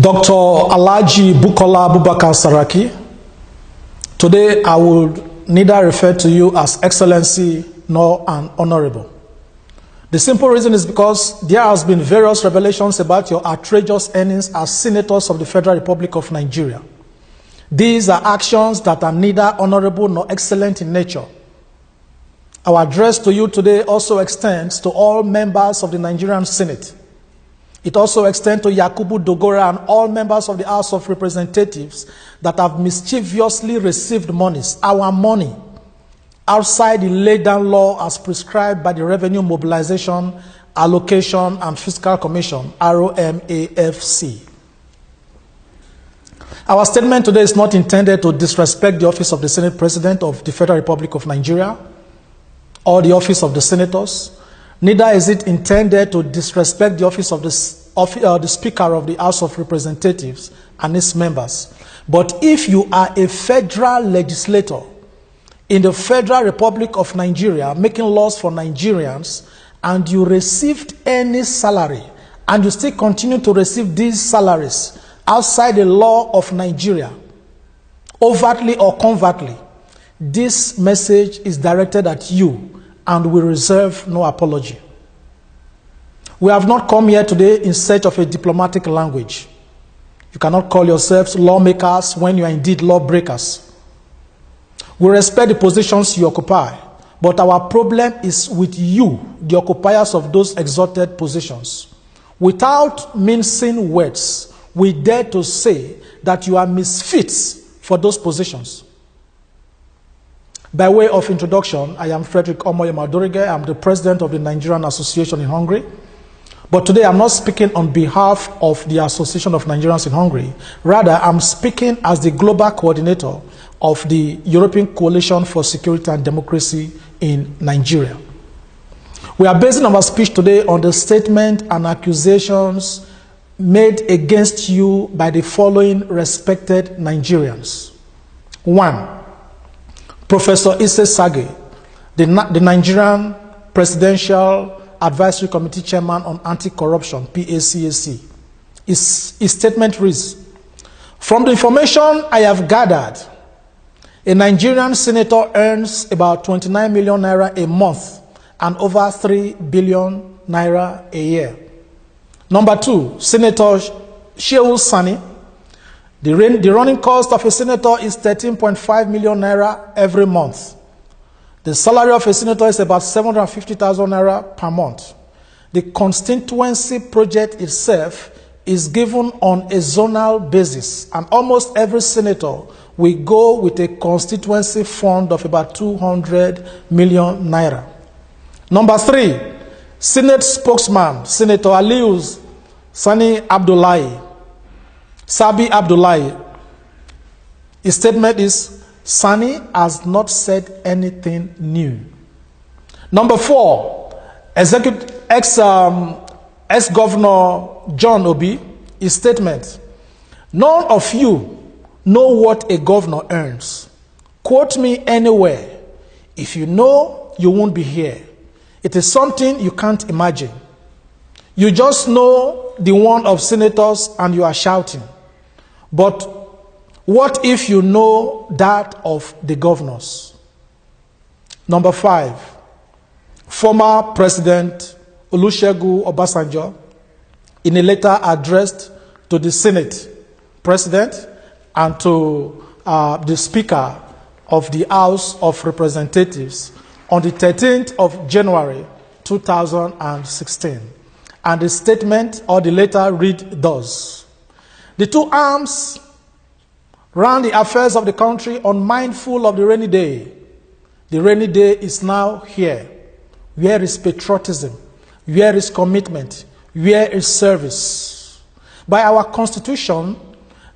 Dr. Alhaji Bukola Abubakar Saraki. Today I would neither refer to you as Excellency nor an Honorable. The simple reason is because there has been various revelations about your outrageous earnings as senators of the Federal Republic of Nigeria. These are actions that are neither honorable nor excellent in nature. Our address to you today also extends to all members of the Nigerian Senate. It also extends to Yakubu Dogora and all members of the House of Representatives that have mischievously received monies, our money, outside the laid-down law as prescribed by the Revenue Mobilization, Allocation and Fiscal Commission, ROMAFC. Our statement today is not intended to disrespect the office of the Senate President of the Federal Republic of Nigeria or the office of the Senators. Neither is it intended to disrespect the office of the Speaker of the House of Representatives and its members. But if you are a federal legislator in the Federal Republic of Nigeria making laws for Nigerians, and you received any salary and you still continue to receive these salaries outside the law of Nigeria, overtly or covertly, this message is directed at you and we reserve no apology. We have not come here today in search of a diplomatic language. You cannot call yourselves lawmakers when you are indeed lawbreakers. We respect the positions you occupy, but our problem is with you, the occupiers of those exalted positions. Without mincing words, we dare to say that you are misfits for those positions. By way of introduction, I am Frederick Omoyema-Dorige. I am the president of the Nigerian Association in Hungary. But today I'm not speaking on behalf of the Association of Nigerians in Hungary. Rather, I'm speaking as the global coordinator of the European Coalition for Security and Democracy in Nigeria. We are basing our speech today on the statement and accusations made against you by the following respected Nigerians. 1. Professor Isse Sage, the Nigerian Presidential Advisory Committee Chairman on Anti-Corruption, PACAC. His statement reads, "From the information I have gathered, a Nigerian senator earns about 29 million naira a month and over 3 billion naira a year." Number 2, Senator Shehu Sani. The running cost of a senator is 13.5 million naira every month. The salary of a senator is about 750,000 naira per month. The constituency project itself is given on a zonal basis, and almost every senator will go with a constituency fund of about 200 million naira. Number 3, Senate spokesman, Senator Aliyu Sabi Abdullahi. His statement is, Sani has not said anything new. Number 4, ex-governor John Obi. His statement, "None of you know what a governor earns. Quote me anywhere. If you know, you won't be here. It is something you can't imagine. You just know the one of senators and you are shouting. But what if you know that of the governors?" Number 5, former President Olusegun Obasanjo, in a letter addressed to the Senate President and to the Speaker of the House of Representatives on the 13th of January 2016. And the statement or the letter read thus: "The two arms ran the affairs of the country unmindful of the rainy day. The rainy day is now here. Where is patriotism? Where is commitment? Where is service? By our Constitution,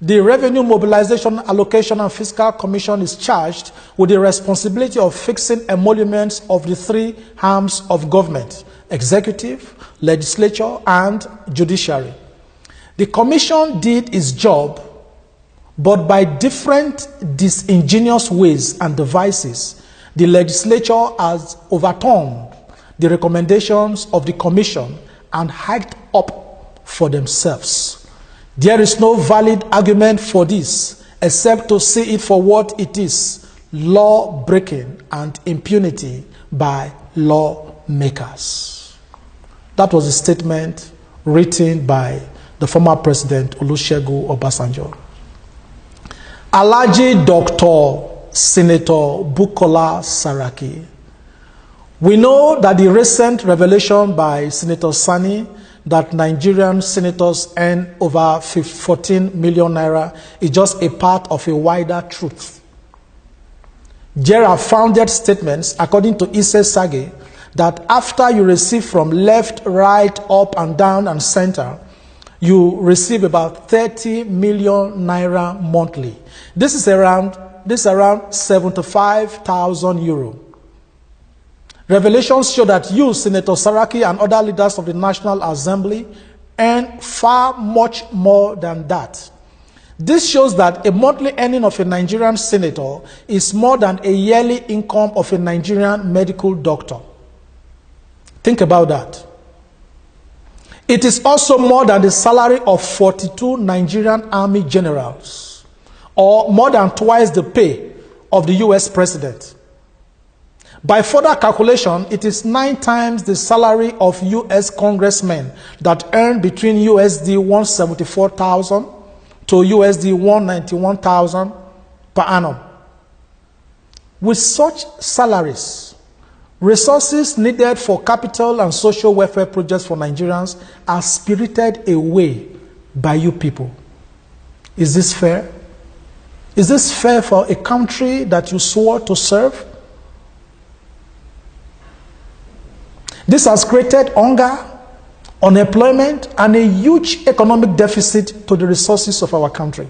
the Revenue Mobilization, Allocation and Fiscal Commission is charged with the responsibility of fixing emoluments of the three arms of government: executive, legislature, and judiciary. The commission did its job, but by different disingenuous ways and devices, the legislature has overturned the recommendations of the commission and hiked up for themselves. There is no valid argument for this except to see it for what it is: law breaking and impunity by lawmakers. That was a statement written by the former president Olusegun Obasanjo. Alhaji Dr. Senator Bukola Saraki. We know that the recent revelation by Senator Sani that Nigerian senators earn over 14 million naira is just a part of a wider truth. There are founded statements, according to Ise Sage, that after you receive from left, right, up and down and center, you receive about 30 million naira monthly. This is around 75,000 euro. Revelations show that you, Senator Saraki, and other leaders of the National Assembly earn far much more than that. This shows that a monthly earning of a Nigerian senator is more than a yearly income of a Nigerian medical doctor. Think about that. It is also more than the salary of 42 Nigerian army generals, or more than twice the pay of the US president. By further calculation, it is 9 times the salary of US congressmen that earn between USD 174,000 to USD 191,000 per annum. With such salaries, resources needed for capital and social welfare projects for Nigerians are spirited away by you people. Is this fair? Is this fair for a country that you swore to serve? This has created hunger, unemployment, and a huge economic deficit to the resources of our country.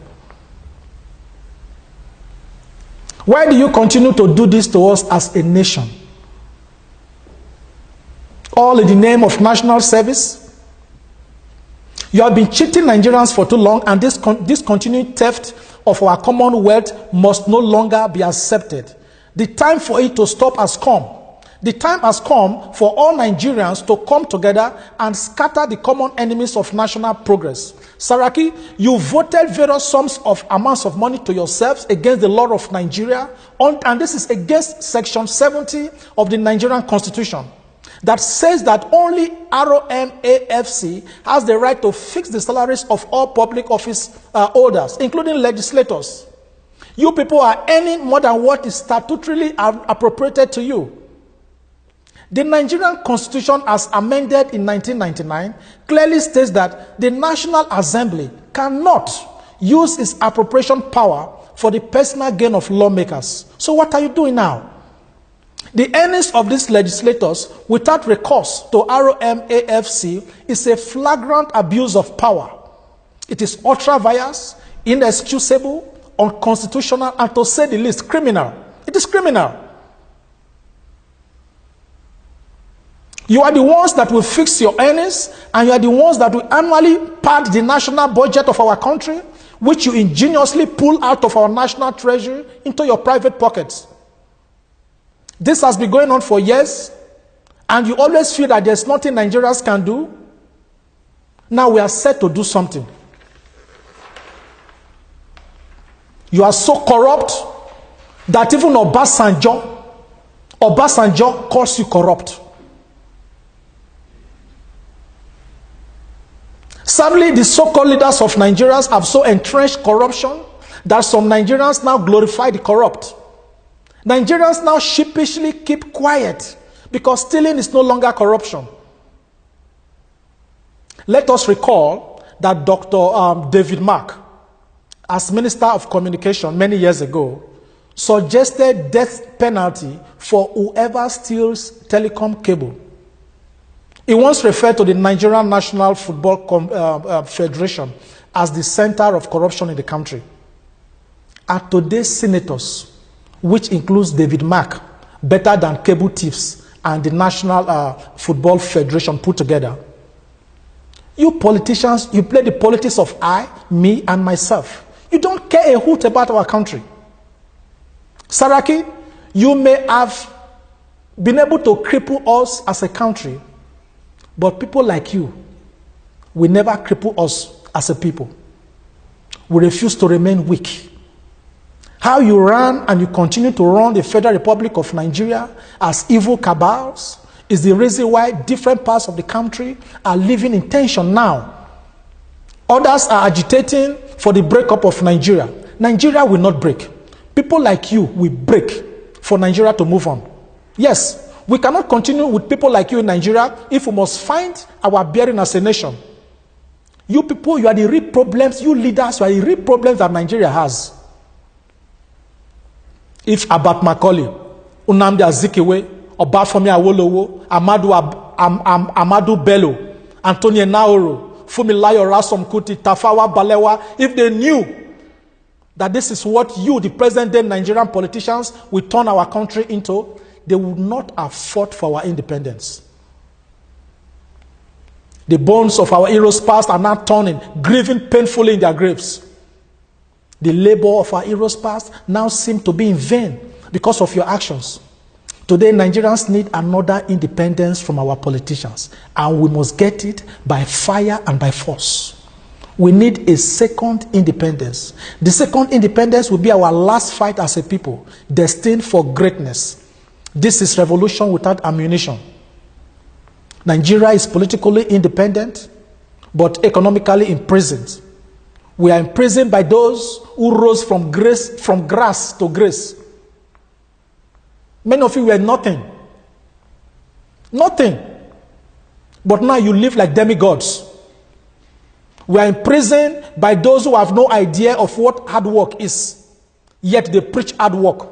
Why do you continue to do this to us as a nation? All in the name of national service? You have been cheating Nigerians for too long, and this continued theft of our commonwealth must no longer be accepted. The time for it to stop has come. The time has come for all Nigerians to come together and scatter the common enemies of national progress. Saraki, you voted various sums of amounts of money to yourselves against the law of Nigeria, and this is against Section 70 of the Nigerian Constitution, that says that only ROMAFC has the right to fix the salaries of all public office holders, including legislators. You people are earning more than what is statutorily appropriated to you. The Nigerian Constitution, as amended in 1999, clearly states that the National Assembly cannot use its appropriation power for the personal gain of lawmakers. So what are you doing now? The earnings of these legislators without recourse to ROMAFC is a flagrant abuse of power. It is ultra-vires, inexcusable, unconstitutional, and to say the least, criminal. It is criminal. You are the ones that will fix your earnings, and you are the ones that will annually pad the national budget of our country, which you ingeniously pull out of our national treasury into your private pockets. This has been going on for years, and you always feel that there's nothing Nigerians can do. Now we are set to do something. You are so corrupt that even Obasanjo calls you corrupt. Sadly, the so-called leaders of Nigerians have so entrenched corruption that some Nigerians now glorify the corrupt. Nigerians now sheepishly keep quiet because stealing is no longer corruption. Let us recall that Dr. David Mark, as Minister of Communication many years ago, suggested death penalty for whoever steals telecom cable. He once referred to the Nigerian National Football Federation as the center of corruption in the country. Are today's senators, which includes David Mark, better than cable thieves and the National Football Federation put together? You politicians, you play the politics of I, me, and myself. You don't care a hoot about our country. Saraki, you may have been able to cripple us as a country, but people like you will never cripple us as a people. we refuse to remain weak. How you ran and you continue to run the Federal Republic of Nigeria as evil cabals is the reason why different parts of the country are living in tension now. Others are agitating for the breakup of Nigeria. Nigeria will not break. People like you will break for Nigeria to move on. Yes, we cannot continue with people like you in Nigeria if we must find our bearing as a nation. You people, you are the real problems, you leaders, you are the real problems that Nigeria has. If Abat Macaulay, Nnamdi Azikiwe, Obafemi Awolowo, Amadu Bello, Antonio Naoro, Fumilayo Rasom Kuti, Tafawa Balewa, if they knew that this is what you, the present-day Nigerian politicians, will turn our country into, they would not have fought for our independence. The bones of our heroes past are now turning, grieving painfully in their graves. The labor of our heroes past now seems to be in vain because of your actions. Today, Nigerians need another independence from our politicians, and we must get it by fire and by force. We need a second independence. The second independence will be our last fight as a people, destined for greatness. This is revolution without ammunition. Nigeria is politically independent, but economically imprisoned. We are imprisoned by those who rose from grass to grace. Many of you were nothing. Nothing. But now you live like demigods. We are imprisoned by those who have no idea of what hard work is, yet they preach hard work.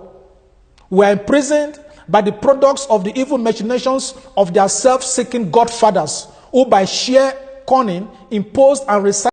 We are imprisoned by the products of the evil machinations of their self-seeking godfathers, who by sheer cunning imposed and recited